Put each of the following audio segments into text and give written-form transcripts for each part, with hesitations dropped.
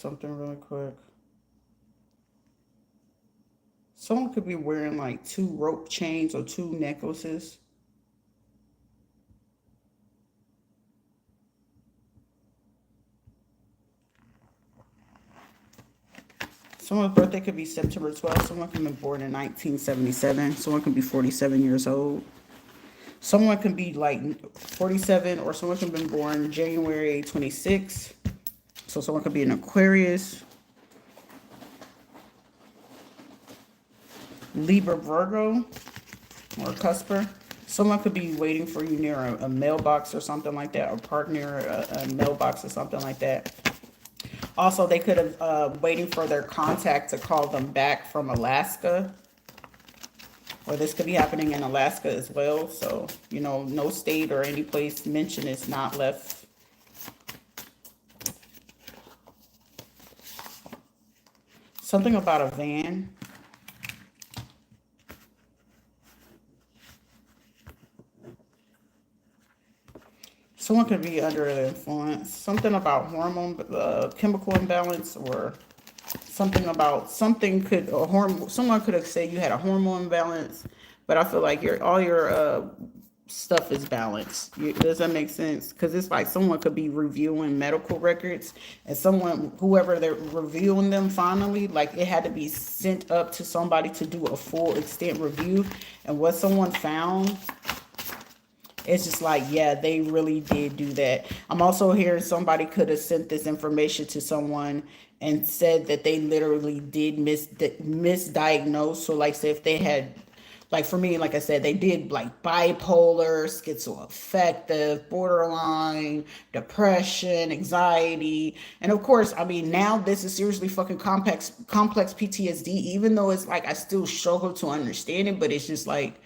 something really quick. Someone could be wearing like two rope chains or two necklaces. Someone's birthday could be September 12th. Someone can be born in 1977. Someone can be 47 years old. Someone can be like 47, or someone can be born January 26th. So someone could be an Aquarius, Libra, Virgo, or Cusper. Someone could be waiting for you near a mailbox or something like that, or parked near a mailbox or something like that. Also, they could have waiting for their contact to call them back from Alaska, or this could be happening in Alaska as well. So, you know, no state or any place mentioned is not left. Something about a van. Someone could be under the influence. Something about hormone, chemical imbalance, or something about something could a hormone. Someone could have said you had a hormone imbalance, but I feel like all your stuff is balanced. Does that make sense? Because it's like someone could be reviewing medical records, and someone, whoever they're reviewing them, finally, like it had to be sent up to somebody to do a full extent review, and what someone found, it's just like, yeah, they really did do that. I'm also hearing somebody could have sent this information to someone and said that they literally did misdiagnose. So, like, say if they had, like for me, like I said, they did like bipolar, schizoaffective, borderline, depression, anxiety, and of course, I mean, now this is seriously fucking complex PTSD. Even though it's like I still struggle to understand it, but it's just like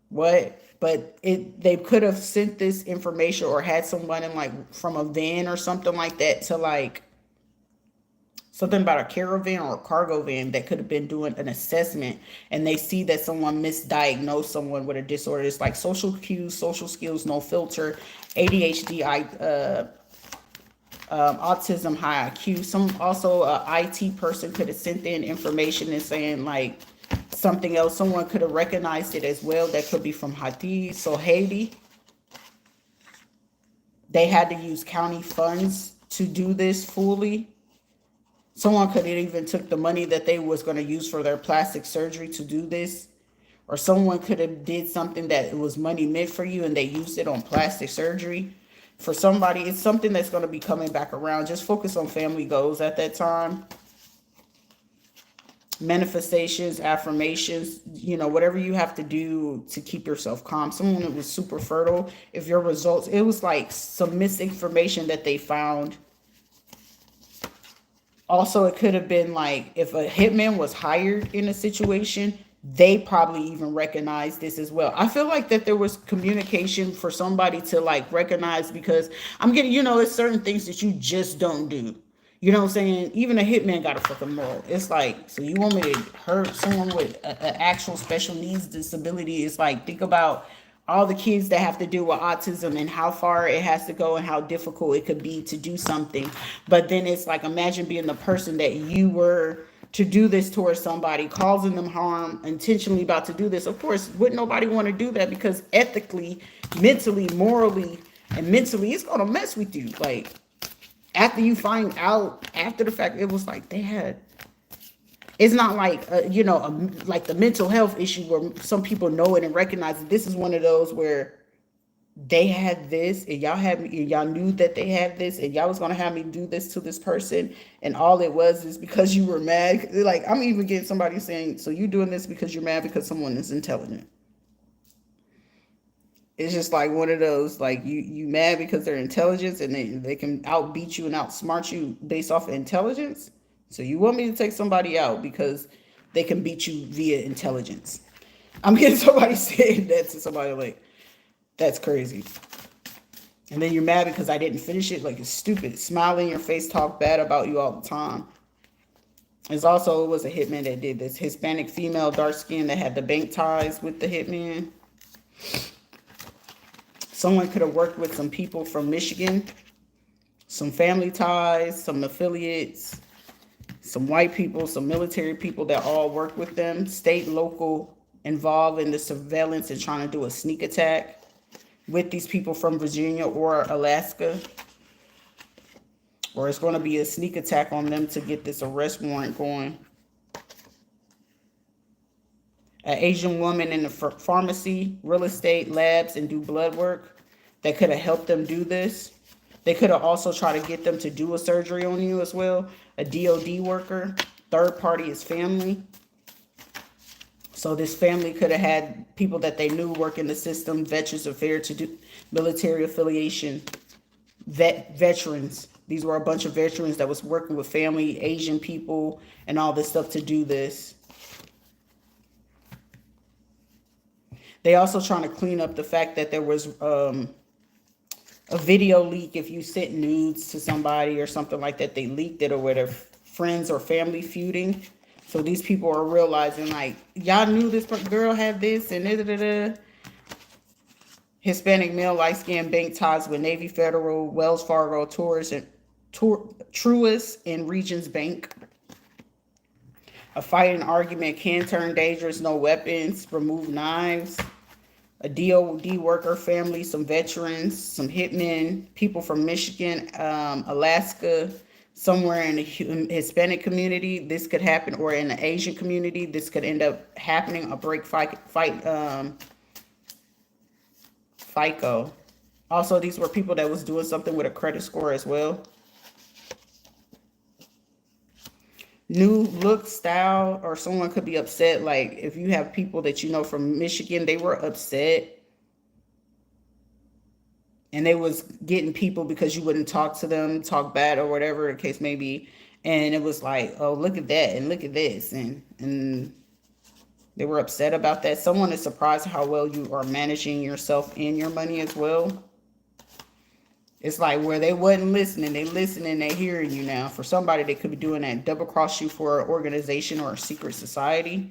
what, but they could have sent this information or had someone in like from a van or something like that to like something about a caravan or a cargo van that could have been doing an assessment, and they see that someone misdiagnosed someone with a disorder. It's like social cues, social skills, no filter, ADHD, autism, high IQ. Some also a IT person could have sent in information and saying like something else. Someone could have recognized it as well. That could be from Haiti. So Haiti, they had to use county funds to do this fully. Someone could have even took the money that they was going to use for their plastic surgery to do this, or someone could have did something that it was money meant for you and they used it on plastic surgery. For somebody, it's something that's going to be coming back around. Just focus on family goals at that time. Manifestations, affirmations, you know, whatever you have to do to keep yourself calm. Someone that was super fertile, if your results, it was like some misinformation that they found. Also, it could have been like if a hitman was hired in a situation, they probably even recognized this as well. I feel like that there was communication for somebody to like recognize, because I'm getting, you know, it's certain things that you just don't do. You know what I'm saying? Even a hitman got a fucking moral. It's like, so you want me to hurt someone with an actual special needs disability? It's like, think about all the kids that have to deal with autism and how far it has to go and how difficult it could be to do something. But then it's like, imagine being the person that you were to do this towards somebody, causing them harm, intentionally about to do this. Of course, wouldn't nobody want to do that, because ethically, mentally, morally, and mentally, it's going to mess with you. Like, after you find out after the fact, it was like they had, it's not like you know, like the mental health issue where some people know it and recognize it. This is one of those where they had this and y'all had me, and y'all knew that they had this, and y'all was gonna have me do this to this person, and all it was is because you were mad. Like, I'm even getting somebody saying, so you doing this because you're mad because someone is intelligent. It's just like one of those, like, you mad because they're intelligence and they can outbeat you and outsmart you based off of intelligence. So you want me to take somebody out because they can beat you via intelligence. I'm getting somebody saying that to somebody, like, that's crazy. And then you're mad because I didn't finish it. Like, it's stupid. Smile in your face, talk bad about you all the time. It's also, it was a hitman that did this. Hispanic female, dark skin, that had the bank ties with the hitman. Someone could have worked with some people from Michigan, some family ties, some affiliates. some white people, some military people that all work with them, state, local, involved in the surveillance and trying to do a sneak attack with these people from Virginia or Alaska. Or it's going to be a sneak attack on them to get this arrest warrant going. An Asian woman in the pharmacy, real estate, labs, and do blood work that could have helped them do this. They could have also tried to get them to do a surgery on you as well. A DOD worker. Third party is family. So this family could have had people that they knew work in the system, Veterans Affairs, to do military affiliation, veterans. These were a bunch of veterans that was working with family, Asian people, and all this stuff to do this. They also trying to clean up the fact that there was a video leak. If you sent nudes to somebody or something like that, they leaked it, or whether friends or family feuding. So these people are realizing, like, y'all knew this girl had this and da-da-da-da. Hispanic male, light-skinned, bank ties with Navy Federal, Wells Fargo, Truist, and Regions Bank. A fight and argument can turn dangerous. No weapons. Remove knives. A DOD worker family, some veterans, some hitmen, people from Michigan, Alaska, somewhere in the Hispanic community. This could happen, or in the Asian community. This could end up happening. A break FICO. Also, these were people that was doing something with a credit score as well. New look, style, or someone could be upset. Like if you have people that you know from Michigan, they were upset. And they was getting people because you wouldn't talk to them, talk bad or whatever the case may be. And it was like, oh, look at that and look at this. And they were upset about that. Someone is surprised how well you are managing yourself and your money as well. It's like where they wasn't listening, they listening, they hearing you now. For somebody, they could be doing that, double cross you for an organization or a secret society.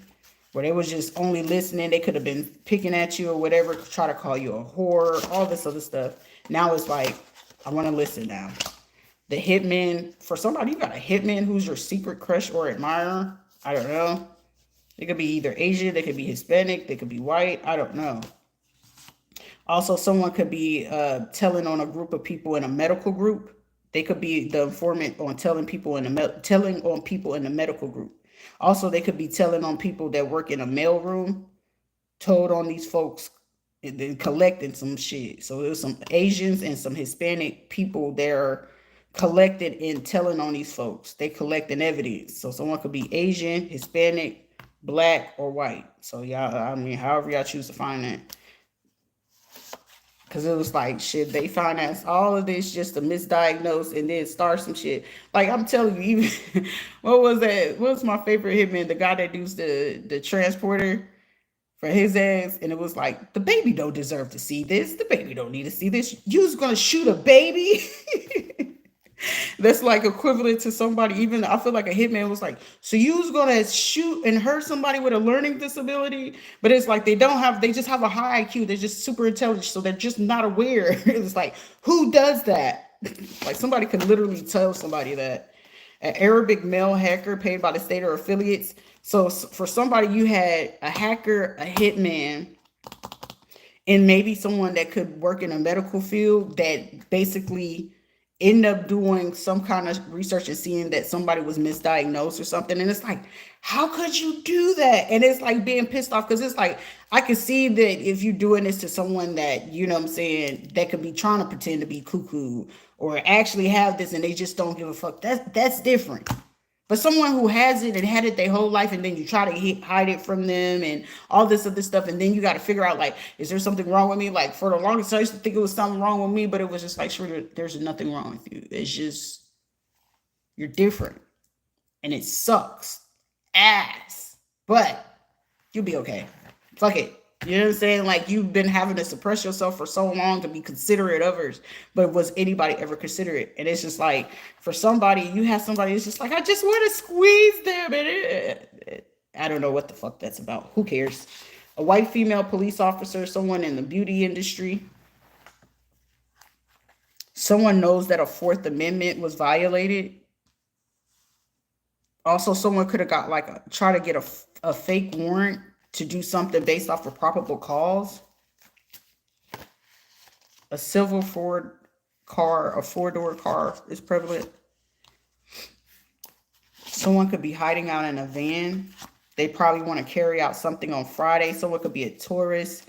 Where they was just only listening, they could have been picking at you or whatever, try to call you a whore, all this other stuff. Now it's like, I want to listen now. The hitman, for somebody, you got a hitman who's your secret crush or admirer. I don't know. They could be either Asian, they could be Hispanic, they could be white. I don't know. Also, someone could be telling on a group of people in a medical group. They could be the informant on telling people in the medical group. Also, they could be telling on people that work in a mailroom, told on these folks, and then collecting some shit. So there's some Asians and some Hispanic people there collected and telling on these folks. They collecting evidence. So someone could be Asian, Hispanic, black, or white. So y'all, I mean, however y'all choose to find that. Because it was like, shit, they financed all of this just to misdiagnose and then start some shit. Like, I'm telling you, even, what was that? What was my favorite hitman? The guy that used the transporter for his ass. And it was like, the baby don't deserve to see this. The baby don't need to see this. You was going to shoot a baby? That's like equivalent to somebody, even I feel like a hitman was like, so you was gonna shoot and hurt somebody with a learning disability, but it's like they just have a high IQ, they're just super intelligent, so they're just not aware. It's like, who does that? Like somebody could literally tell somebody that. An Arabic male hacker paid by the state or affiliates. So for somebody, you had a hacker, a hitman, and maybe someone that could work in a medical field that basically end up doing some kind of research and seeing that somebody was misdiagnosed or something. And it's like, how could you do that? And it's like being pissed off, because it's like, I can see that if you're doing this to someone that, you know what I'm saying, that could be trying to pretend to be cuckoo or actually have this and they just don't give a fuck. That's different. But someone who has it and had it their whole life, and then you try to hide it from them and all this other stuff, and then you got to figure out, like, is there something wrong with me? Like, for the longest time, I used to think it was something wrong with me, but it was just like, sure, there's nothing wrong with you. It's just, you're different. And it sucks ass. But you'll be okay. Fuck it. You know what I'm saying? Like, you've been having to suppress yourself for so long to be considerate of others, but was anybody ever considerate? And it's just like, for somebody, you have somebody that's just like, I just want to squeeze them. And I don't know what the fuck that's about. Who cares? A white female police officer, someone in the beauty industry. Someone knows that a Fourth Amendment was violated. Also, someone could have got like try to get a fake warrant to do something based off of probable cause. A silver Ford car, a four-door car is prevalent. Someone could be hiding out in a van. They probably want to carry out something on Friday. Someone could be a tourist.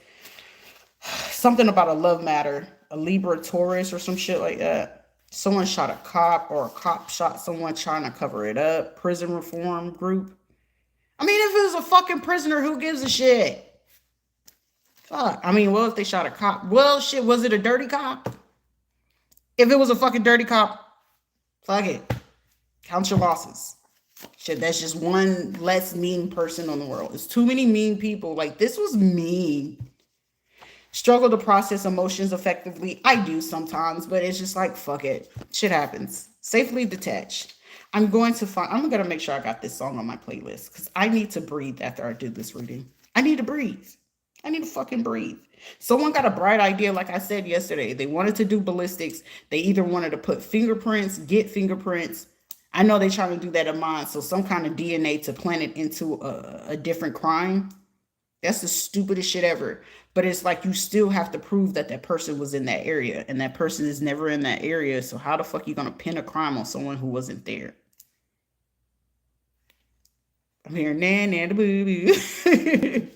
Something about a love matter, a Libra Taurus or some shit like that. Someone shot a cop, or a cop shot someone trying to cover it up. Prison reform group. I mean, if it was a fucking prisoner, who gives a shit? Fuck. I mean, well, if they shot a cop, well, shit, was it a dirty cop? If it was a fucking dirty cop, fuck it. Count your losses. Shit, that's just one less mean person on the world. It's too many mean people. Like, this was mean. Struggle to process emotions effectively. I do sometimes, but it's just like, fuck it. Shit happens. Safely detached. I'm going to make sure I got this song on my playlist because I need to breathe after I do this reading. I need to breathe. I need to fucking breathe. Someone got a bright idea, like I said yesterday. They wanted to do ballistics. They either wanted to put fingerprints, get fingerprints. I know they're trying to do that in mine. So some kind of DNA to plant it into a different crime. That's the stupidest shit ever. But it's like you still have to prove that that person was in that area. And that person is never in that area. So how the fuck are you going to pin a crime on someone who wasn't there? I'm hearing nan boo boo.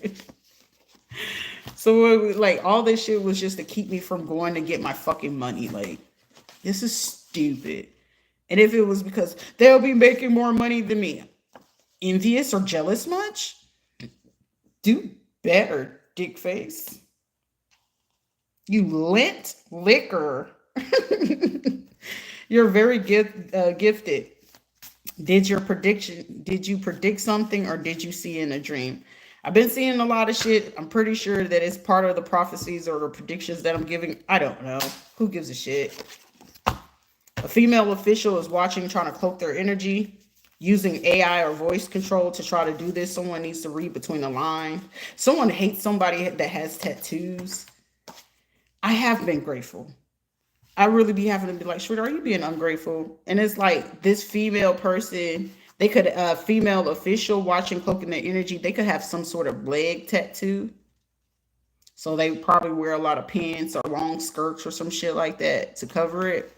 So like all this shit was just to keep me from going to get my fucking money. Like, this is stupid. And if it was because they'll be making more money than me, envious or jealous much? Do better, dick face. You lent liquor. You're very gifted. Did you predict something, or did you see in a dream? I've been seeing a lot of shit. I'm pretty sure that it's part of the prophecies or the predictions that I'm giving. I don't know. Who gives a shit? A female official is watching, trying to cloak their energy, using AI or voice control to try to do this. Someone needs to read between the lines. Someone hates somebody that has tattoos. I have been grateful. I really be having to be like, sweetie, are you being ungrateful? And it's like this female person, they could, a female official watching, cloaking their energy, they could have some sort of leg tattoo. So they probably wear a lot of pants or long skirts or some shit like that to cover it.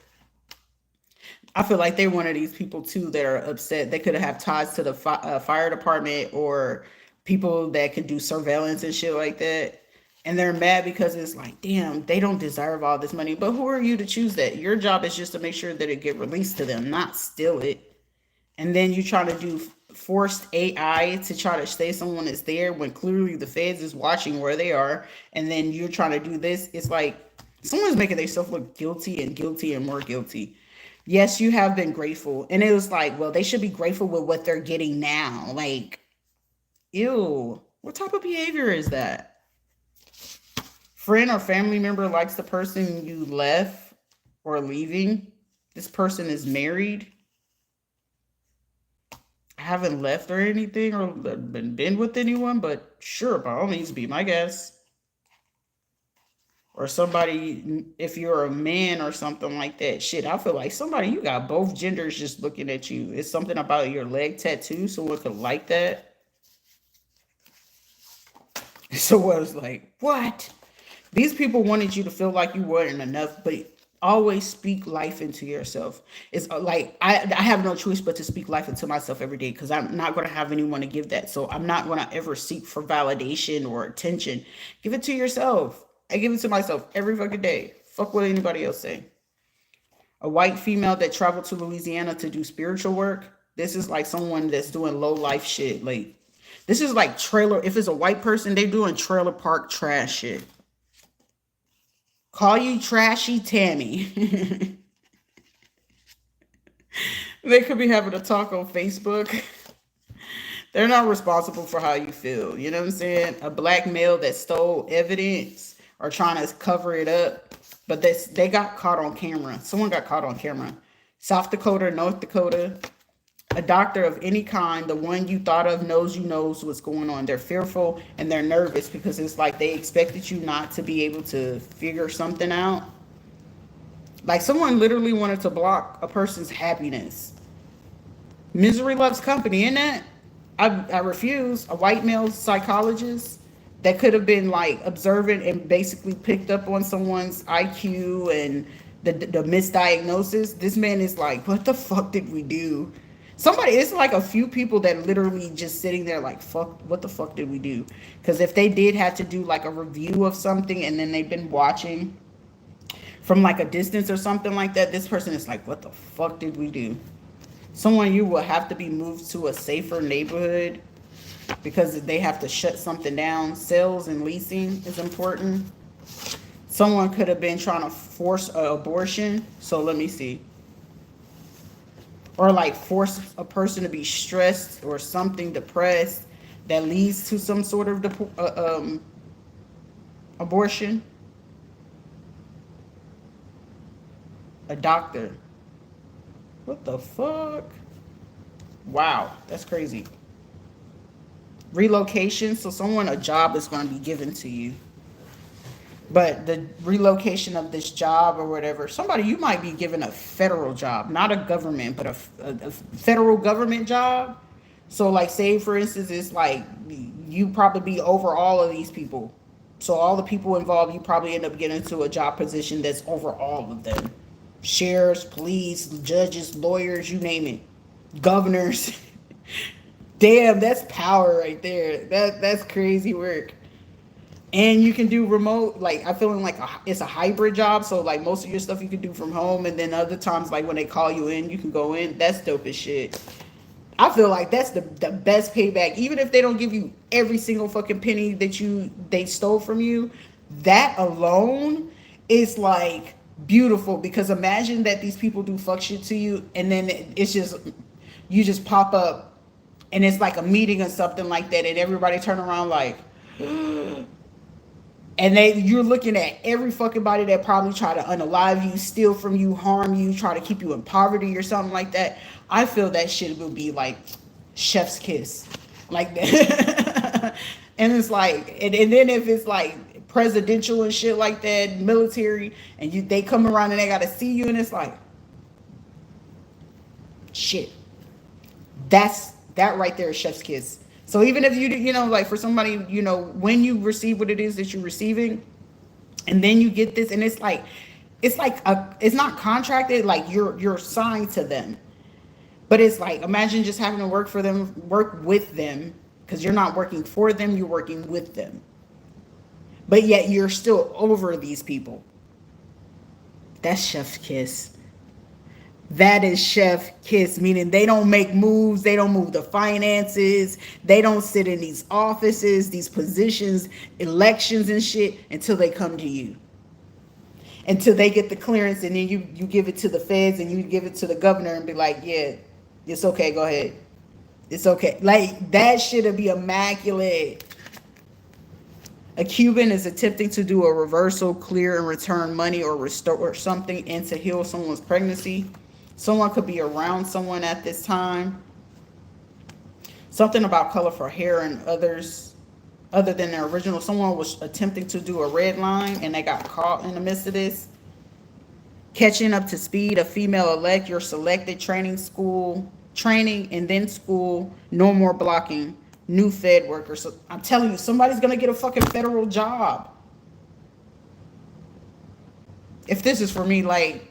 I feel like they're one of these people too that are upset. They could have ties to the fire department or people that could do surveillance and shit like that. And they're mad because it's like, damn, they don't deserve all this money. But who are you to choose that? Your job is just to make sure that it get released to them, not steal it. And then you try to do forced AI to try to say someone is there when clearly the feds is watching where they are. And then you're trying to do this. It's like someone's making themselves look guilty and more guilty. Yes, you have been grateful. And it was like, well, they should be grateful with what they're getting now. Like, ew, what type of behavior is that? Friend or family member likes the person you left or leaving. This person is married. I haven't left or anything or been with anyone, but sure, by all means, be my guest. Or somebody, if you're a man or something like that, shit, I feel like somebody, you got both genders just looking at you. It's something about your leg tattoo, someone could like that. So I was like, what? These people wanted you to feel like you weren't enough, but always speak life into yourself. It's like, I have no choice but to speak life into myself every day because I'm not going to have anyone to give that. So I'm not going to ever seek for validation or attention. Give it to yourself. I give it to myself every fucking day. Fuck what anybody else say. A white female that traveled to Louisiana to do spiritual work. This is like someone that's doing low life shit. Like, this is like trailer. If it's a white person, they're doing trailer park trash shit. Call you Trashy Tammy. They could be having a talk on Facebook. They're not responsible for how you feel. You know what I'm saying? A black male that stole evidence or trying to cover it up. But they got caught on camera. Someone got caught on camera. South Dakota, North Dakota. A doctor of any kind, the one you thought of knows what's going on. They're fearful and they're nervous because it's like they expected you not to be able to figure something out. Like someone literally wanted to block a person's happiness. Misery loves company, isn't it? I refuse. A white male psychologist that could have been like observant and basically picked up on someone's IQ and the misdiagnosis. This man is like, what the fuck did we do? Somebody, it's like a few people that literally just sitting there like, fuck, what the fuck did we do? Because if they did have to do like a review of something and then they've been watching from like a distance or something like that, this person is like, what the fuck did we do? Someone you will have to be moved to a safer neighborhood because they have to shut something down. Sales and leasing is important. Someone could have been trying to force an abortion. So let me see. Or like force a person to be stressed or something, depressed, that leads to some sort of abortion. A doctor. What the fuck? Wow, that's crazy. Relocation. So a job is going to be given to you. But the relocation of this job or whatever, somebody, you might be given a federal job, not a government, but a federal government job. So like say for instance, it's like you probably be over all of these people. So all the people involved, you probably end up getting into a job position that's over all of them. Sheriffs, police, judges, lawyers, you name it. Governors. Damn, that's power right there. That's crazy work. And you can do remote, like I feeling like it's a hybrid job. So like most of your stuff you can do from home, and then other times like when they call you in, you can go in. That's dope as shit. I feel like that's the best payback. Even if they don't give you every single fucking penny that they stole from you, that alone is like beautiful. Because imagine that these people do fuck shit to you, and then it's just you just pop up, and it's like a meeting or something like that, and everybody turn around like. And you're looking at every fucking body that probably try to unalive you, steal from you, harm you, try to keep you in poverty or something like that. I feel that shit will be like chef's kiss. Like that. And it's like, and then if it's like presidential and shit like that, military, and they come around and they gotta see you, and it's like, shit. That right there is chef's kiss. So even if like for somebody, when you receive what it is that you're receiving, and then you get this, and it's like it's not contracted, like you're signed to them. But it's like, imagine just having to work with them, because you're not working for them, you're working with them. But yet you're still over these people. That's chef's kiss. That is chef kiss, meaning they don't make moves, they don't move the finances, they don't sit in these offices, these positions, elections and shit until they come to you. Until they get the clearance, and then you give it to the feds, and you give it to the governor and be like, yeah, it's okay, go ahead. It's okay. Like, that shit'll be immaculate. A Cuban is attempting to do a reversal, clear and return money, or restore something, and to heal someone's pregnancy. Someone could be around someone at this time. Something about colorful hair and others other than their original. Someone was attempting to do a red line and they got caught in the midst of this. Catching up to speed, a female elect, you're selected, training, and then school, no more blocking, new Fed workers. So I'm telling you, somebody's going to get a fucking federal job. If this is for me, like,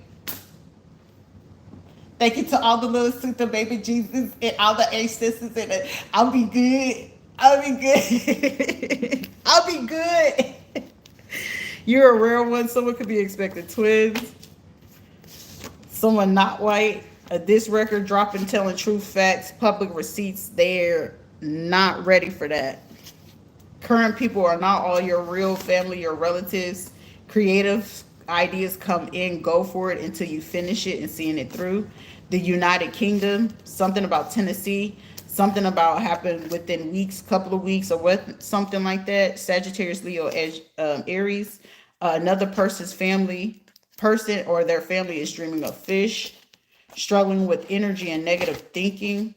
thank you to all the little super baby Jesus and all the ancestors in it. I'll be good. I'll be good. I'll be good. You're a rare one. Someone could be expecting twins. Someone not white. This record dropping, telling true facts, public receipts. They're not ready for that. Current people are not all your real family or relatives. Creative ideas come in, go for it until you finish it and seeing it through. The United Kingdom, something about Tennessee, something about happened within weeks, couple of weeks, or what, something like that. Sagittarius, Leo, Aries. Another person's person or their family is dreaming of fish, struggling with energy and negative thinking.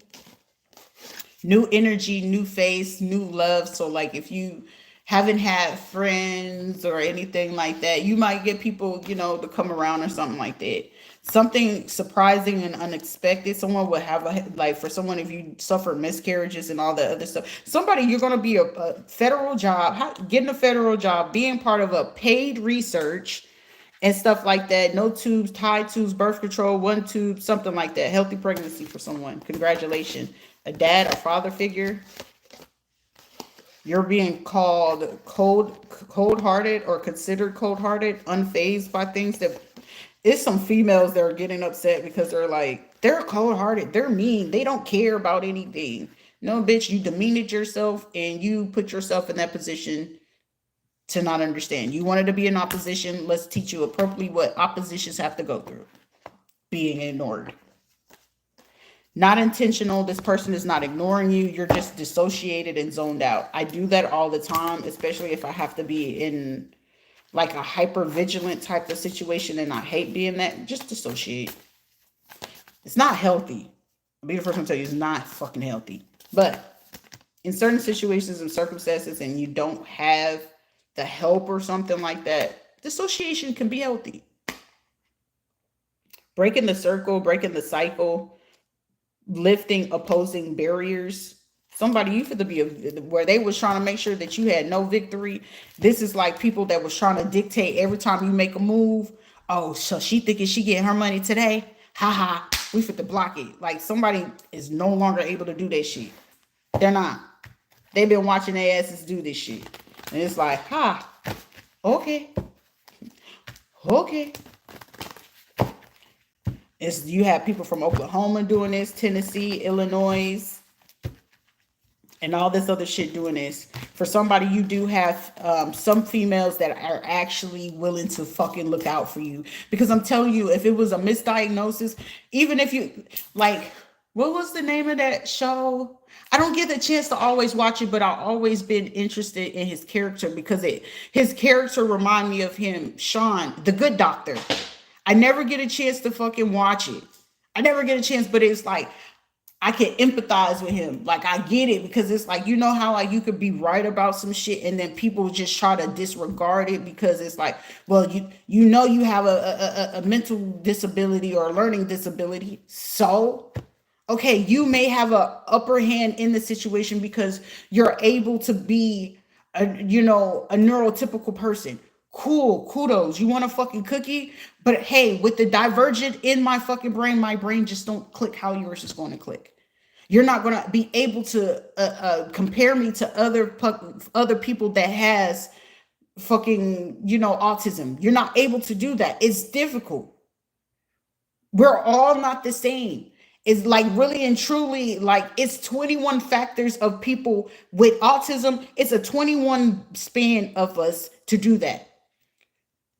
New energy, new face, new love. So like if you haven't had friends or anything like that. You might get people, you know, to come around or something like that. Something surprising and unexpected. Someone would have a, like, for someone, if you suffer miscarriages and all that other stuff, somebody, you're going to be a federal job, getting a federal job, being part of a paid research and stuff like that. No tubes, tied tubes, birth control, one tube, something like that. Healthy pregnancy for someone. Congratulations. A dad, a father figure. You're being called cold-hearted or considered cold-hearted, unfazed by things that, it's some females that are getting upset because they're like, they're cold-hearted, they're mean, they don't care about anything. No, bitch, you demeaned yourself and you put yourself in that position to not understand. You wanted to be in opposition. Let's teach you appropriately what oppositions have to go through. Being ignored. Not intentional. This person is not ignoring you. You're just dissociated and zoned out. I do that all the time, especially if I have to be in like a hyper vigilant type of situation, and I hate being that. Just dissociate. It's not healthy. I'll be the first one to tell you it's not fucking healthy. But in certain situations and circumstances, and you don't have the help or something like that, dissociation can be healthy. Breaking the circle, breaking the cycle, lifting opposing barriers. Somebody you to be where they was trying to make sure that you had no victory. This is like people that was trying to dictate every time you make a move. Oh, so she thinking she getting her money today? Haha, we fit to block it. Like, somebody is no longer able to do that shit. They're not. They've been watching their asses do this shit. And it's like, okay. You have people from Oklahoma doing this, Tennessee, Illinois, and all this other shit doing this. For somebody, you do have some females that are actually willing to fucking look out for you. Because I'm telling you, if it was a misdiagnosis, even if you, like, what was the name of that show? I don't get the chance to always watch it, but I've always been interested in his character because his character remind me of him, Sean, the Good Doctor. I never get a chance to fucking watch it. I never get a chance, but it's like, I can empathize with him. Like, I get it, because it's like, you know how like you could be right about some shit and then people just try to disregard it because it's like, well, you know you have a mental disability or a learning disability. So, okay, you may have a upper hand in the situation because you're able to be a neurotypical person. Cool, kudos. You want a fucking cookie? But hey, with the divergent in my fucking brain, my brain just don't click how yours is going to click. You're not going to be able to compare me to other people that has fucking, autism. You're not able to do that. It's difficult. We're all not the same. It's like really and truly, like, it's 21 factors of people with autism. It's a 21 span of us to do that.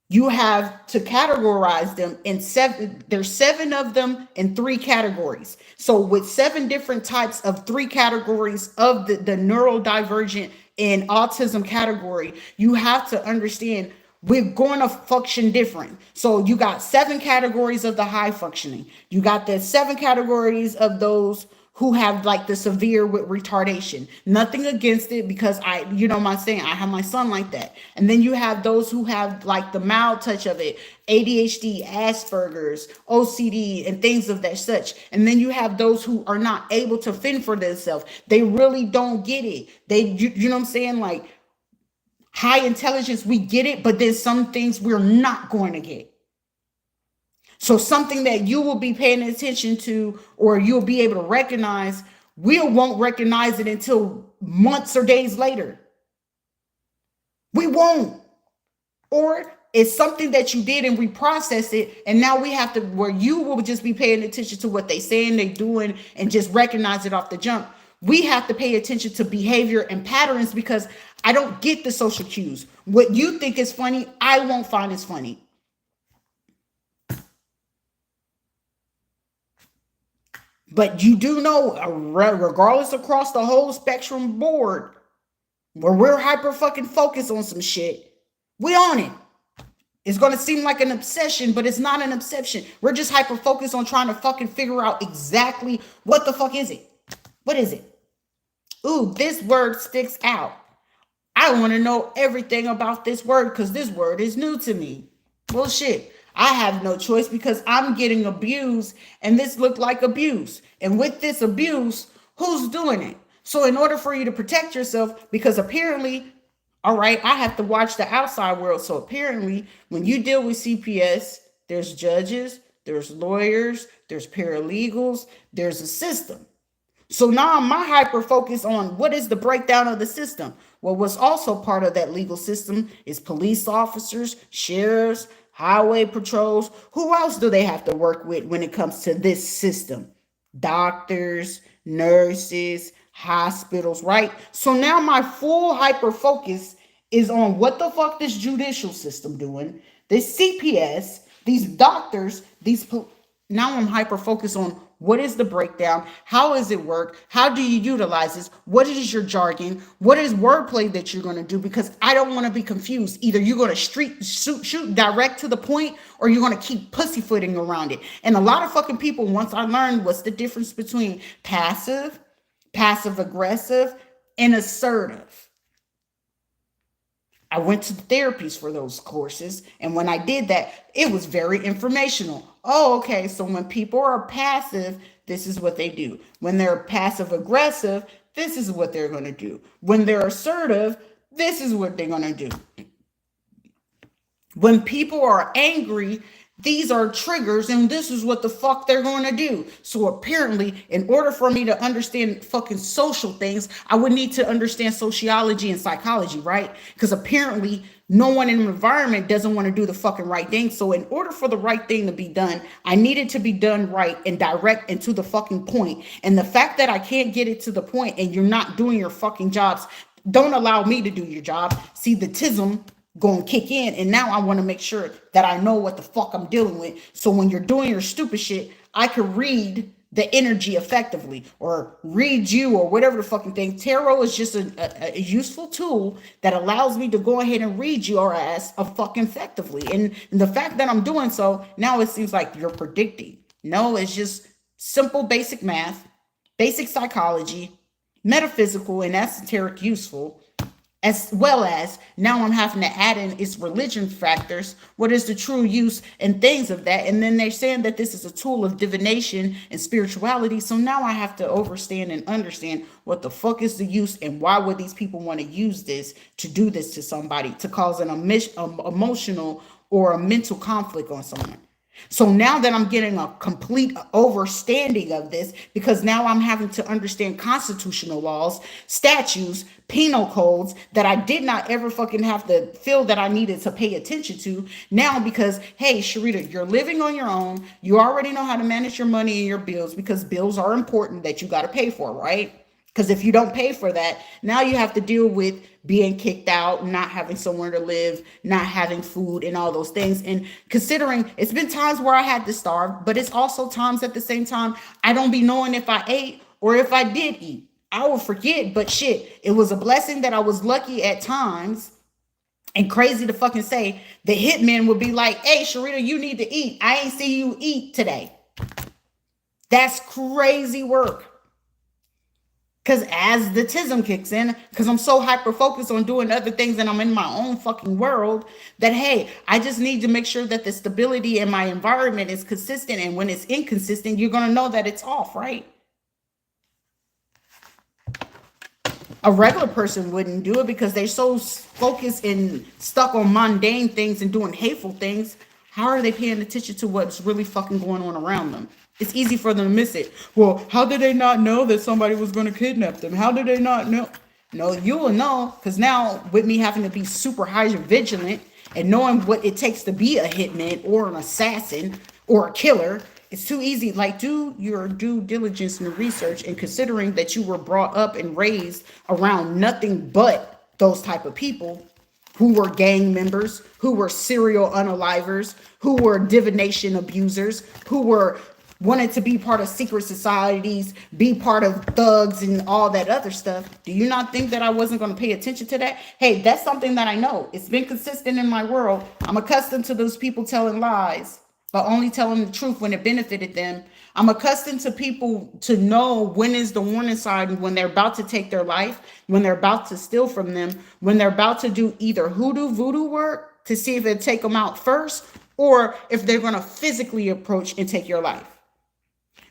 You have to categorize them in seven. There's 7 of them in 3 categories. So with 7 different types of 3 categories of the neurodivergent and autism category, you have to understand we're going to function different. So you got 7 categories of the high functioning. You got the 7 categories of those who have like the severe with retardation. Nothing against it, because I have my son like that. And then you have those who have like the mild touch of it, ADHD, Asperger's, OCD, and things of that such. And then you have those who are not able to fend for themselves. They really don't get it. You know what I'm saying? Like, high intelligence, we get it, but there's some things we're not going to get. So something that you will be paying attention to, or you'll be able to recognize, we won't recognize it until months or days later. We won't. Or it's something that you did and we process it, and now we have to, where you will just be paying attention to what they saying, they doing, and just recognize it off the jump. We have to pay attention to behavior and patterns, because I don't get the social cues. What you think is funny, I won't find as funny. But you do know, regardless across the whole spectrum board, where we're hyper fucking focused on some shit, we on it. It's going to seem like an obsession, but it's not an obsession. We're just hyper focused on trying to fucking figure out exactly what the fuck is it. What is it? Ooh, this word sticks out. I want to know everything about this word because this word is new to me. Well, shit, I have no choice because I'm getting abused and this looked like abuse. And with this abuse, who's doing it? So in order for you to protect yourself, because apparently, all right, I have to watch the outside world. So apparently, when you deal with CPS, there's judges, there's lawyers, there's paralegals, there's a system. So now my hyper focus on what is the breakdown of the system. Well, what's also part of that legal system is police officers, sheriffs, highway patrols. Who else do they have to work with when it comes to this system? Doctors, nurses, hospitals, right? So now my full hyper focus is on what the fuck this judicial system doing, this CPS, these doctors, now I'm hyper focused on what is the breakdown, how does it work, how do you utilize this, what is your jargon, what is wordplay that you're going to do, because I don't want to be confused. Either you're going to shoot direct to the point, or you're going to keep pussyfooting around it. And a lot of fucking people, once I learned what's the difference between passive aggressive, and assertive. I went to therapies for those courses. And when I did that, it was very informational. Oh, okay. So when people are passive, this is what they do. When they're passive aggressive, this is what they're going to do. When they're assertive, this is what they're going to do. When people are angry, these are triggers and this is what the fuck they're going to do. So apparently, in order for me to understand fucking social things, I would need to understand sociology and psychology, right? Because apparently no one in the environment doesn't want to do the fucking right thing. So in order for the right thing to be done, I need it to be done right and direct and to the fucking point. And the fact that I can't get it to the point and you're not doing your fucking jobs, don't allow me to do your job. See, the tism going to kick in, and now I want to make sure that I know what the fuck I'm dealing with. So when you're doing your stupid shit, I can read the energy effectively, or read you, or whatever the fucking thing. Tarot is just a useful tool that allows me to go ahead and read your ass fucking effectively. And the fact that I'm doing so, now it seems like you're predicting. No, it's just simple basic math, basic psychology, metaphysical and esoteric useful, as well as now I'm having to add in its religion factors. What is the true use and things of that? And then they're saying that this is a tool of divination and spirituality. So now I have to understand and understand what the fuck is the use, and why would these people want to use this to do this to somebody, to cause an emotional or a mental conflict on someone. So now that I'm getting a complete overstanding of this, because now I'm having to understand constitutional laws, statutes, penal codes that I did not ever fucking have to feel that I needed to pay attention to. Now, because, hey, Sharita, you're living on your own. You already know how to manage your money and your bills, because bills are important that you got to pay for, right? Because if you don't pay for that, now you have to deal with being kicked out, not having somewhere to live, not having food, and all those things. And considering it's been times where I had to starve, but it's also times at the same time I don't be knowing if I ate or if I did eat. I will forget, but shit, it was a blessing that I was lucky at times. And crazy to fucking say, the hitman would be like, hey, Sharita, you need to eat. I ain't see you eat today. That's crazy work. Because as the tism kicks in, because I'm so hyper-focused on doing other things and I'm in my own fucking world, that, hey, I just need to make sure that the stability in my environment is consistent. And when it's inconsistent, you're going to know that it's off, right? A regular person wouldn't do it because they're so focused and stuck on mundane things and doing hateful things. How are they paying attention to what's really fucking going on around them? It's easy for them to miss it. Well, how did they not know that somebody was going to kidnap them? How did they not know? No, you will know, because now with me having to be super hyper vigilant and knowing what it takes to be a hitman or an assassin or a killer, it's too easy. Like, do your due diligence and research, and considering that you were brought up and raised around nothing but those type of people who were gang members, who were serial unalivers, who were divination abusers, who were wanted to be part of secret societies, be part of thugs and all that other stuff. Do you not think that I wasn't going to pay attention to that? Hey, that's something that I know. It's been consistent in my world. I'm accustomed to those people telling lies, but only telling the truth when it benefited them. I'm accustomed to people to know when is the warning sign, when they're about to take their life, when they're about to steal from them, when they're about to do either hoodoo voodoo work to see if it take them out first, or if they're going to physically approach and take your life.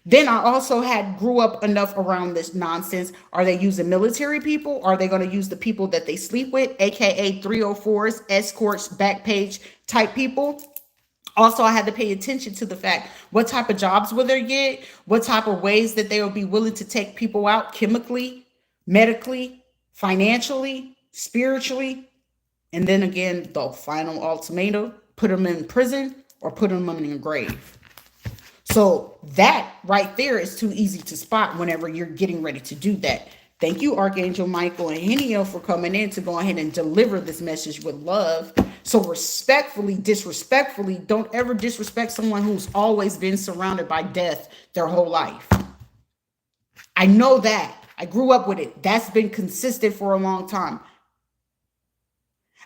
Then I also grew up enough around this nonsense. Are they using military people? Are they going to use the people that they sleep with, aka 304s, escorts, back page type people? Also, I had to pay attention to the fact what type of jobs will they get, what type of ways that they will be willing to take people out chemically, medically, financially, spiritually. And then again, the final ultimatum, put them in prison or put them in a grave. So that right there is too easy to spot whenever you're getting ready to do that. Thank you, Archangel Michael and Heniel, for coming in to go ahead and deliver this message with love. So respectfully, disrespectfully, don't ever disrespect someone who's always been surrounded by death their whole life. I know that. I grew up with it. That's been consistent for a long time.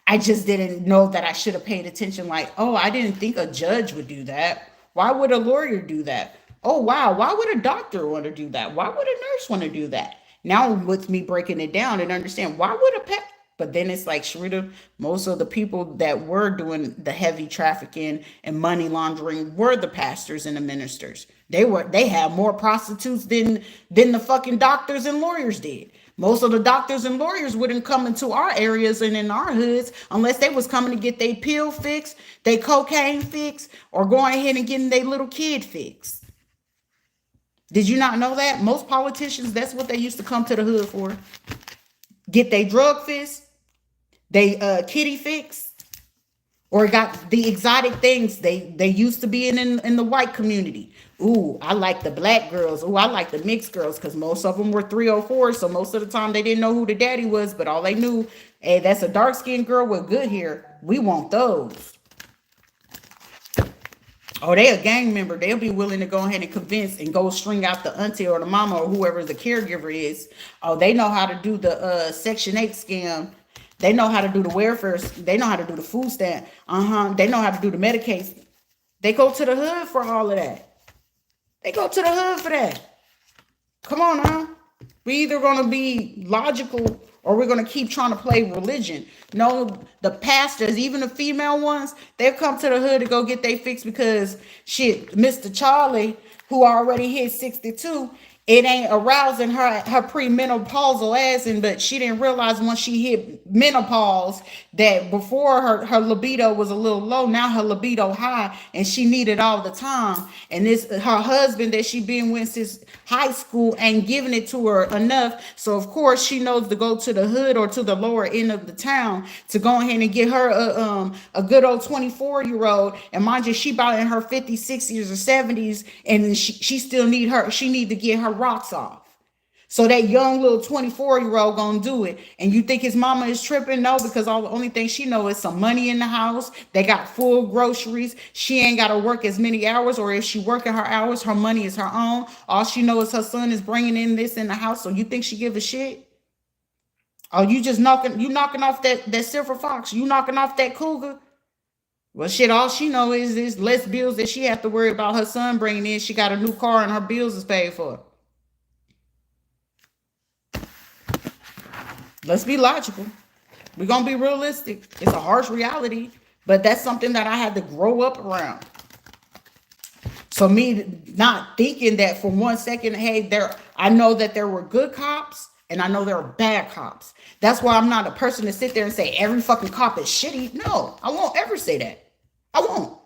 I just didn't know that I should have paid attention. Like, oh, I didn't think a judge would do that. Why would a lawyer do that? Oh, wow. Why would a doctor want to do that? Why would a nurse want to do that? Now with me breaking it down and understand, why would a pet? But then it's like, Sharita, most of the people that were doing the heavy trafficking and money laundering were the pastors and the ministers. They had more prostitutes than the fucking doctors and lawyers did. Most of the doctors and lawyers wouldn't come into our areas and in our hoods unless they was coming to get their pill fixed, their cocaine fixed, or going ahead and getting their little kid fixed. Did you not know that? Most politicians, that's what they used to come to the hood for. Get their drug fixed, they kitty fixed, or got the exotic things they used to be in the white community. Ooh, I like the black girls. Ooh, I like the mixed girls, because most of them were 304s. So most of the time they didn't know who the daddy was, but all they knew, hey, that's a dark-skinned girl with good hair. We want those. Oh, they a gang member. They'll be willing to go ahead and convince and go string out the auntie or the mama or whoever the caregiver is. Oh, they know how to do the Section 8 scam. They know how to do the welfare. They know how to do the food stamp. They know how to do the Medicaid. They go to the hood for all of that. They go to the hood for that. Come on now. We either going to be logical or we're going to keep trying to play religion. No, the pastors, even the female ones, they'll come to the hood to go get their fix because shit, Mr. Charlie, who already hit 62, it ain't arousing her premenopausal ass, but she didn't realize once she hit menopause that before her libido was a little low, now her libido high, and she needed all the time. And this her husband that she been with since high school ain't giving it to her enough. So of course she knows to go to the hood or to the lower end of the town to go ahead and get her a good old 24-year-old. And mind you, she about in her 50s, 60s, or 70s, and she still need to get her rocks off. So that young little 24-year-old gonna do it. And you think his mama is tripping? No, because the only thing she know is some money in the house. They got full groceries. She ain't got to work as many hours, or if she working her hours, her money is her own. All she knows is her son is bringing in this in the house. So you think she give a shit? Oh, you knocking off that silver fox. You knocking off that cougar. Well, shit, all she know is less bills that she have to worry about her son bringing in. She got a new car and her bills is paid for. Let's be logical. We're going to be realistic. It's a harsh reality, but that's something that I had to grow up around. So me not thinking that for 1 second, hey, I know that there were good cops and I know there are bad cops. That's why I'm not a person to sit there and say every fucking cop is shitty. No, I won't ever say that. I won't.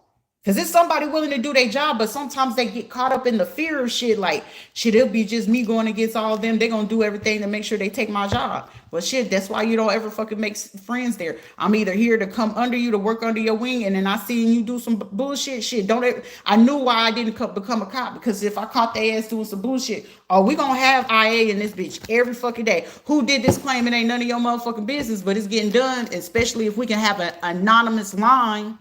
Because it's somebody willing to do their job, but sometimes they get caught up in the fear of shit. Like, shit, it'll be just me going against all of them. They're going to do everything to make sure they take my job. Well, shit, that's why you don't ever fucking make friends there. I'm either here to come under you, to work under your wing, and then I seen you do some bullshit shit. I knew why I didn't become a cop, because if I caught their ass doing some bullshit, oh, we going to have IA in this bitch every fucking day. Who did this claim? It ain't none of your motherfucking business, but it's getting done, especially if we can have an anonymous line.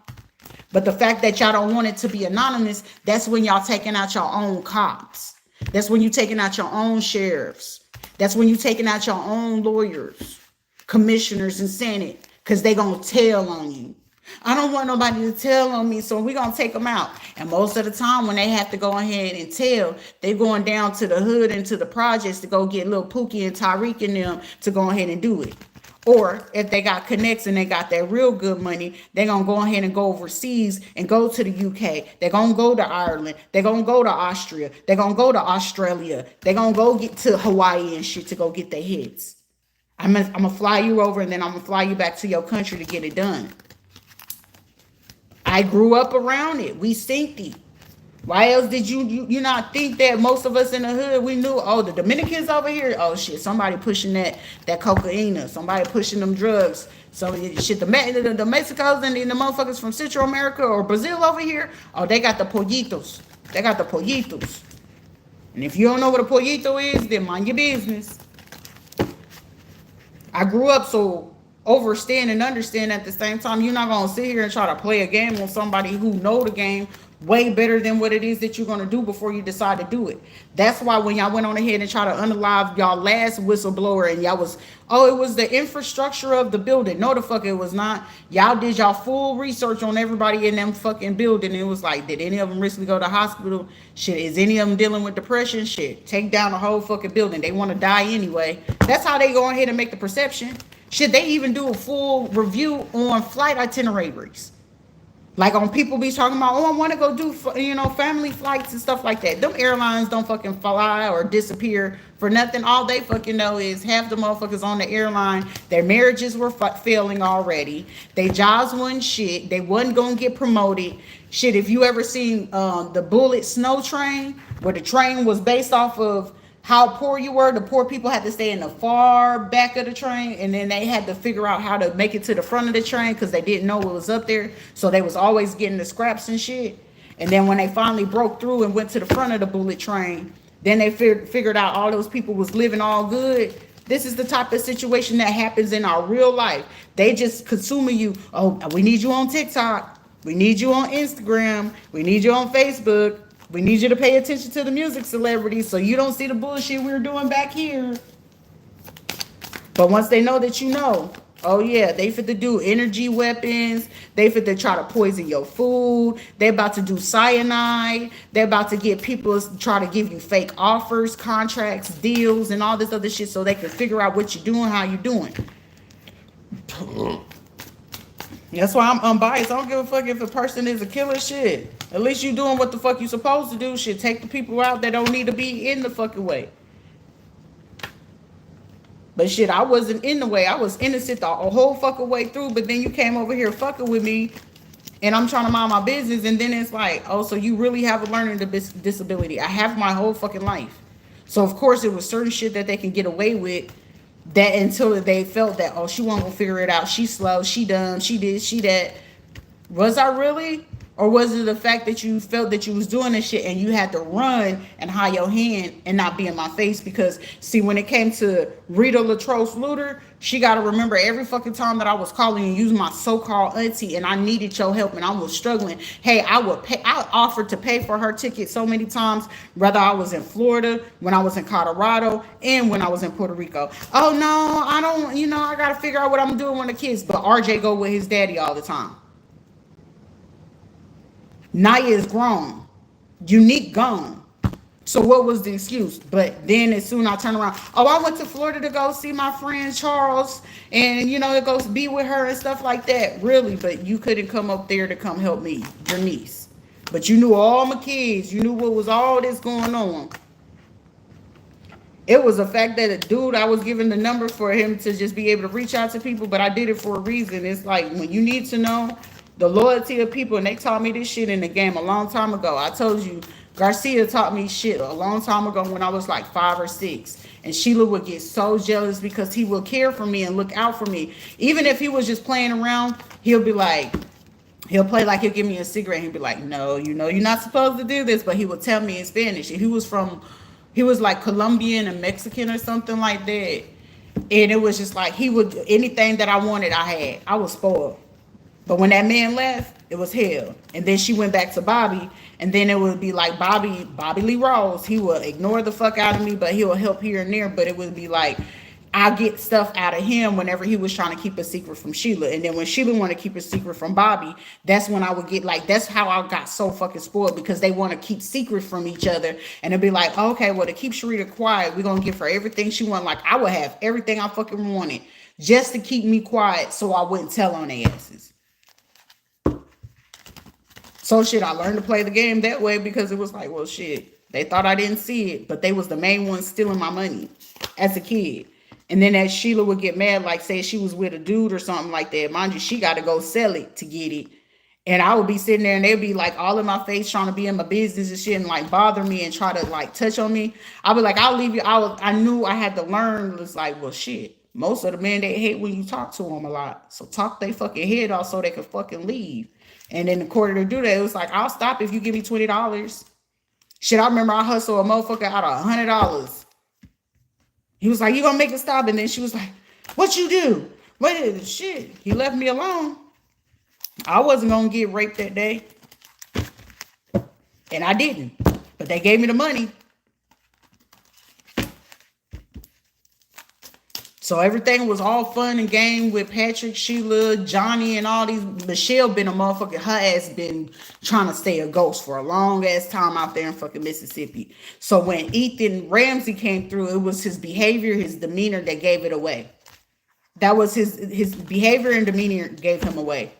But the fact that y'all don't want it to be anonymous, that's when y'all taking out your own cops. That's when you taking out your own sheriffs. That's when you taking out your own lawyers, commissioners, and senate, because they gonna tell on you. I don't want nobody to tell on me, so we're going to take them out. And most of the time when they have to go ahead and tell, they're going down to the hood and to the projects to go get little Pookie and Tyreek and them to go ahead and do it. Or if they got connects and they got that real good money, they're going to go ahead and go overseas and go to the UK. They're going to go to Ireland. They're going to go to Austria. They're going to go to Australia. They're going to go get to Hawaii and shit to go get their hits. I'm going to fly you over and then I'm going to fly you back to your country to get it done. I grew up around it. We synced it. Why else did you not think that most of us in the hood, we knew, oh, the Dominicans over here, oh shit, somebody pushing that cocaine, somebody pushing them drugs. So shit, the Mexicans and the motherfuckers from Central America or Brazil over here, oh, they got the pollitos. They got the pollitos. And if you don't know what a pollito is, then mind your business. I grew up so overstand and understand at the same time. You're not gonna sit here and try to play a game on somebody who know the game way better than what it is that you're gonna do before you decide to do it. That's why when y'all went on ahead and try to unalive y'all last whistleblower and y'all was, oh, it was the infrastructure of the building. No, the fuck it was not. Y'all did y'all full research on everybody in them fucking building. It was like, did any of them recently go to hospital? Shit, is any of them dealing with depression? Shit, take down the whole fucking building. They want to die anyway. That's how they go ahead and make the perception. Should they even do a full review on flight itineraries? Like on people be talking about, oh, I want to go do, family flights and stuff like that. Them airlines don't fucking fly or disappear for nothing. All they fucking know is half the motherfuckers on the airline, their marriages were failing already. Their jobs wasn't shit. They wasn't going to get promoted. Shit, if you ever seen the Bullet Snow Train, where the train was based off of how poor you were, the poor people had to stay in the far back of the train, and then they had to figure out how to make it to the front of the train because they didn't know what was up there. So they was always getting the scraps and shit. And then when they finally broke through and went to the front of the bullet train, then they figured out all those people was living all good. This is the type of situation that happens in our real life. They just consuming you. Oh, we need you on TikTok. We need you on Instagram. We need you on Facebook. We need you to pay attention to the music celebrities so you don't see the bullshit we're doing back here. But once they know that you know, oh yeah, they fit to do energy weapons. They fit to try to poison your food. They about to do cyanide. They're about to get people try to give you fake offers, contracts, deals, and all this other shit so they can figure out what you're doing, how you're doing. That's why I'm unbiased. I don't give a fuck if a person is a killer. Shit. At least you doing what the fuck you supposed to do. Shit, take the people out that don't need to be in the fucking way. But shit, I wasn't in the way. I was innocent the whole fucking way through. But then you came over here fucking with me, and I'm trying to mind my business. And then it's like, oh, so you really have a learning disability. I have my whole fucking life. So of course it was certain shit that they can get away with. That until they felt that, oh, she won't go figure it out. She slow, she dumb, she did, she that. Was I really? Or was it the fact that you felt that you was doing this shit and you had to run and hide your hand and not be in my face? Because, see, when it came to Rita LaTrose Luter, she got to remember every fucking time that I was calling and using my so-called auntie and I needed your help and I was struggling. Hey, I offered to pay for her ticket so many times, whether I was in Florida, when I was in Colorado, and when I was in Puerto Rico. Oh, no, I don't, I got to figure out what I'm doing with the kids. But RJ go with his daddy all the time. Naya is grown. Unique gone. So what was the excuse? But then as soon as I turn around, oh, I went to Florida to go see my friend Charles and, to go be with her and stuff like that. Really? But you couldn't come up there to come help me, your niece. But you knew all my kids. You knew what was all this going on. It was a fact that a dude, I was given the number for him to just be able to reach out to people, but I did it for a reason. It's like when you need to know the loyalty of people, and they taught me this shit in the game a long time ago. I told you, Garcia taught me shit a long time ago when I was like 5 or 6. And Sheila would get so jealous because he would care for me and look out for me. Even if he was just playing around, he'll be like, he'll play like he'll give me a cigarette. He'll be like, no, you're not supposed to do this. But he would tell me in Spanish. He was like Colombian and Mexican or something like that. And it was just like, anything that I wanted, I had. I was spoiled. But when that man left, it was hell. And then she went back to Bobby. And then it would be like Bobby Lee Rose. He would ignore the fuck out of me, but he will help here and there. But it would be like, I get stuff out of him whenever he was trying to keep a secret from Sheila. And then when Sheila wanted to keep a secret from Bobby, that's when I would get like, that's how I got so fucking spoiled, because they want to keep secret from each other. And it'd be like, okay, well, to keep Sharita quiet, we're going to give her everything she wants. Like, I would have everything I fucking wanted just to keep me quiet so I wouldn't tell on their asses. So shit, I learned to play the game that way, because it was like, well, shit, they thought I didn't see it, but they was the main ones stealing my money as a kid. And then as Sheila would get mad, like say she was with a dude or something like that, mind you, she got to go sell it to get it. And I would be sitting there and they'd be like all in my face trying to be in my business and shit and like bother me and try to like touch on me. I'd be like, I'll leave you. I knew I had to learn. It's like, well, shit. Most of the men, they hate when you talk to them a lot. So talk their fucking head off so they can fucking leave. And in order to do that, it was like, I'll stop if you give me $20. Shit, I remember I hustled a motherfucker out of $100. He was like, you gonna make it stop? And then she was like, what you do? What shit? He left me alone. I wasn't gonna get raped that day. And I didn't. But they gave me the money. So everything was all fun and game with Patrick, Sheila, Johnny, and all these. Michelle been a motherfucker. Her ass been trying to stay a ghost for a long ass time out there in fucking Mississippi. So when Ethan Ramsey came through, it was his behavior, his demeanor that gave it away. That was his behavior and demeanor gave him away.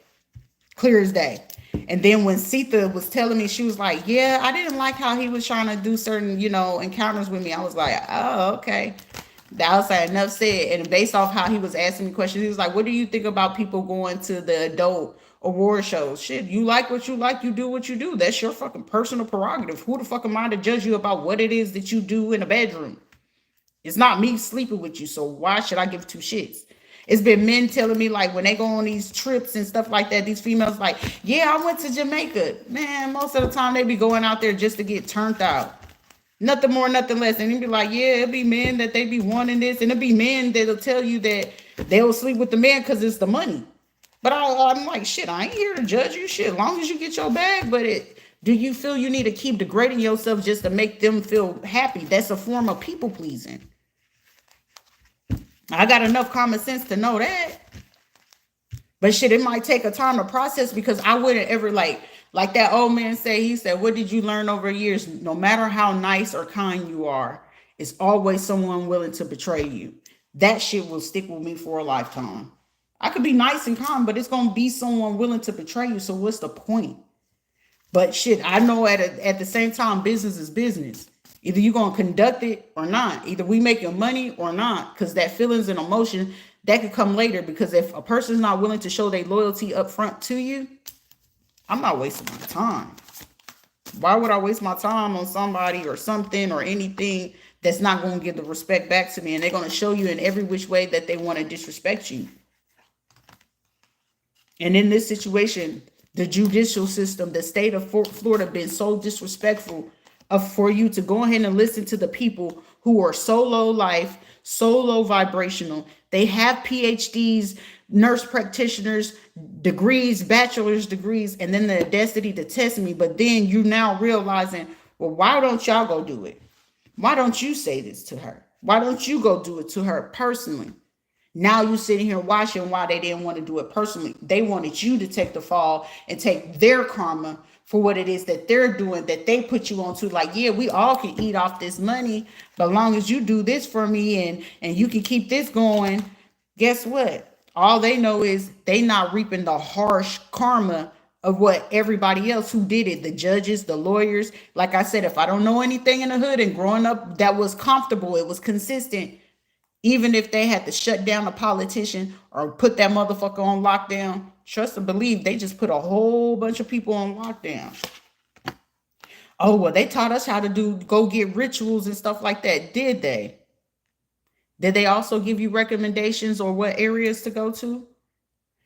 Clear as day. And then when Sita was telling me, she was like, yeah, I didn't like how he was trying to do certain, encounters with me. I was like, oh, okay. That was like enough said. And based off how he was asking me questions, he was like, what do you think about people going to the adult award shows? Shit, you like what you like, you do what you do. That's your fucking personal prerogative. Who the fuck am I to judge you about what it is that you do in a bedroom? It's not me sleeping with you, so why should I give two shits? It's been men telling me, like, when they go on these trips and stuff like that, these females like, yeah, I went to Jamaica. Man, most of the time they be going out there just to get turned out. Nothing more, nothing less. And he'd be like, yeah, it'll be men that they be wanting this. And it'll be men that'll tell you that they'll sleep with the man because it's the money. But I'm like, shit, I ain't here to judge you. Shit, as long as you get your bag. But do you feel you need to keep degrading yourself just to make them feel happy? That's a form of people pleasing. I got enough common sense to know that. But shit, it might take a time to process, because I wouldn't ever like that old man say, he said, what did you learn over years? No matter how nice or kind you are, it's always someone willing to betray you. That shit will stick with me for a lifetime. I could be nice and kind, but it's going to be someone willing to betray you. So what's the point? But shit, I know at the same time, business is business. Either you're going to conduct it or not. Either we make your money or not, because that feelings and emotion, that could come later. Because if a person's not willing to show their loyalty up front to you, I'm not wasting my time. Why would I waste my time on somebody or something or anything that's not going to give the respect back to me? And they're going to show you in every which way that they want to disrespect you. And in this situation, the judicial system, the state of Florida, been so disrespectful for you to go ahead and listen to the people who are so low life, so low vibrational. They have PhDs, nurse practitioners, degrees, bachelor's degrees, and then the audacity to test me. But then you now realizing, well, why don't y'all go do it? Why don't you say this to her? Why don't you go do it to her personally? Now you sitting here watching why they didn't want to do it personally. They wanted you to take the fall and take their karma for what it is that they're doing, that they put you onto. Like, yeah, we all can eat off this money, but as long as you do this for me and you can keep this going, guess what? All they know is they not reaping the harsh karma of what everybody else who did it, the judges, the lawyers. Like I said, if I don't know anything in the hood and growing up that was comfortable, it was consistent, even if they had to shut down a politician or put that motherfucker on lockdown, trust and believe they just put a whole bunch of people on lockdown. Oh, well, they taught us how to go get rituals and stuff like that. Did they? Did they also give you recommendations or what areas to go to?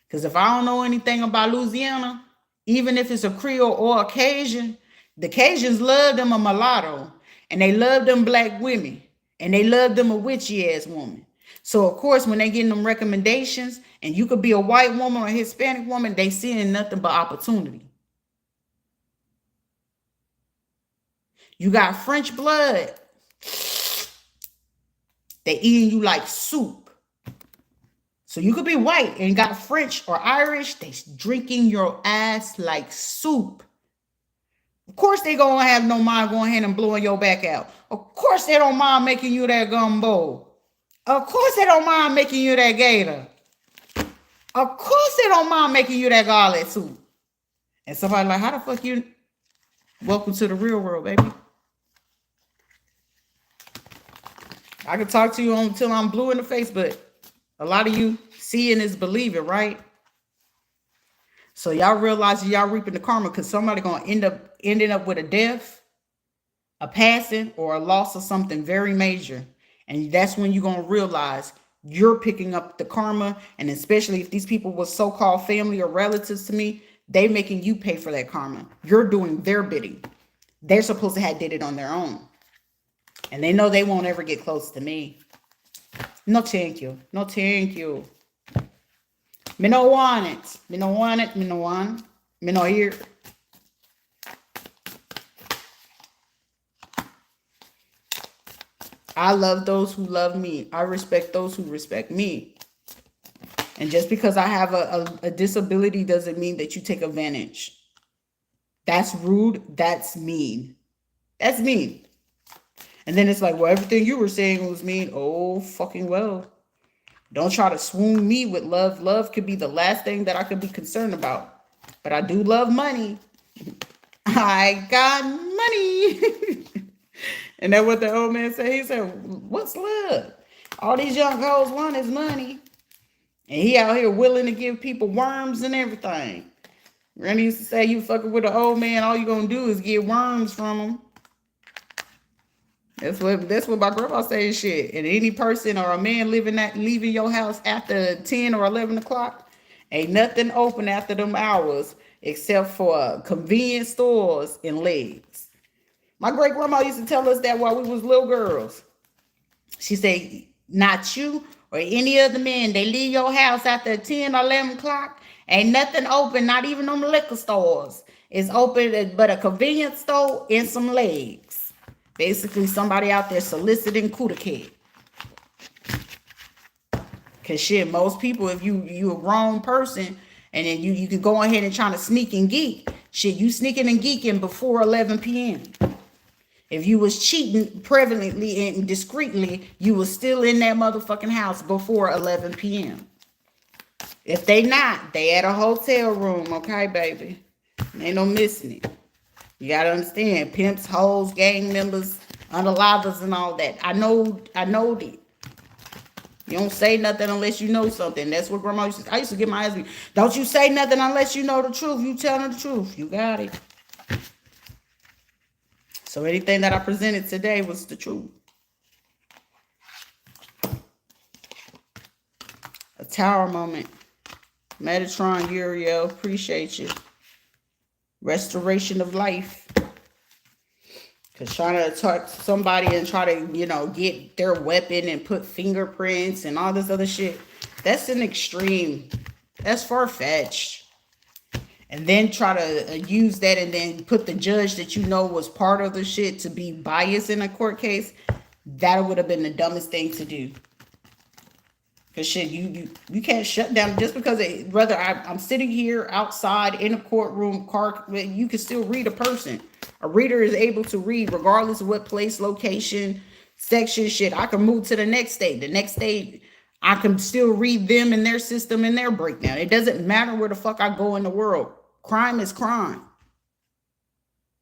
Because if I don't know anything about Louisiana, even if it's a Creole or a Cajun, the Cajuns love them a mulatto, and they love them black women, and they love them a witchy ass woman. So of course, when they getting them recommendations, and you could be a white woman or a Hispanic woman, they seeing nothing but opportunity. You got French blood. They eating you like soup. So you could be white and got French or Irish. They drinking your ass like soup. Of course they gonna have no mind going ahead and blowing your back out. Of course they don't mind making you that gumbo. Of course they don't mind making you that gator. Of course they don't mind making you that garlic soup. And somebody like, how the fuck you? Welcome to the real world, baby. I can talk to you until I'm blue in the face, but a lot of you seeing is believing, right? So y'all realize y'all reaping the karma because somebody gonna ending up with a death, a passing, or a loss of something very major. And that's when you're gonna realize you're picking up the karma. And especially if these people were so-called family or relatives to me, they making you pay for that karma. You're doing their bidding. They're supposed to have did it on their own. And they know they won't ever get close to me. No, thank you. No, thank you. Me no want it. Me no want it. Me no want. Me no here. I love those who love me. I respect those who respect me. And just because I have a disability doesn't mean that you take advantage. That's rude. That's mean. That's mean. And then it's like, well, everything you were saying was mean. Oh, fucking well. Don't try to swoon me with love. Love could be the last thing that I could be concerned about. But I do love money. I got money. And that's what the old man said. He said, what's love? All these young hoes want is money. And he out here willing to give people worms and everything. Randy used to say, you fucking with an old man, all you gonna do is get worms from him. That's what my grandma says shit. And any person or a man leaving your house after 10 or 11 o'clock, ain't nothing open after them hours except for convenience stores and legs. My great grandma used to tell us that while we was little girls. She said, not you or any other man, they leave your house after 10 or 11 o'clock, ain't nothing open, not even on the liquor stores. It's open but a convenience store and some legs. Basically, somebody out there soliciting cootie cat. Cause shit, most people, if you a grown person and then you can go ahead and try to sneak and geek, shit, you sneaking and geeking before 11 p.m. If you was cheating prevalently and discreetly, you was still in that motherfucking house before 11 p.m. If they not, they at a hotel room, okay, baby? Ain't no missing it. You gotta understand, pimps, hoes, gang members, unalivers, and all that. I know that. You don't say nothing unless you know something. That's what grandma used to. I used to get my husband. Don't you say nothing unless you know the truth. You telling the truth. You got it. So anything that I presented today was the truth. A tower moment. Metatron, Uriel, appreciate you. Restoration of life. Because trying to attack somebody and try to, get their weapon and put fingerprints and all this other shit, that's an extreme. That's far-fetched. And then try to use that and then put the judge that you know was part of the shit to be biased in a court case, that would have been the dumbest thing to do. Because shit, you can't shut down just because whether I'm sitting here outside in a courtroom, you can still read a person. A reader is able to read regardless of what place, location, section, shit. I can move to the next state. The next state, I can still read them and their system and their breakdown. It doesn't matter where the fuck I go in the world. Crime is crime.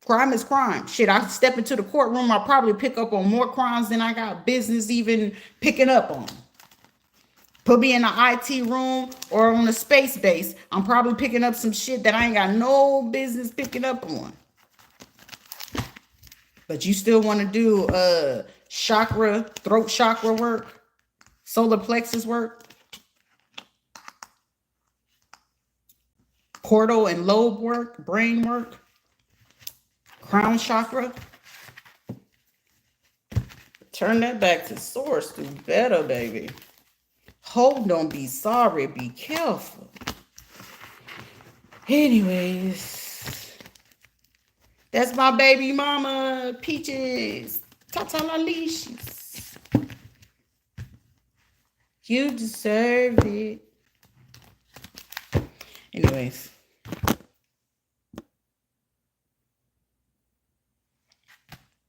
Crime is crime. Shit, I step into the courtroom, I'll probably pick up on more crimes than I got business even picking up on. Put me in an IT room or on a space base, I'm probably picking up some shit that I ain't got no business picking up on. But you still want to do throat chakra work, solar plexus work, portal and lobe work, brain work, crown chakra. Turn that back to source. Do better, baby. Hope, don't be sorry. Be careful. Anyways, that's my baby mama, Peaches. Tatalicious. You deserve it. Anyways.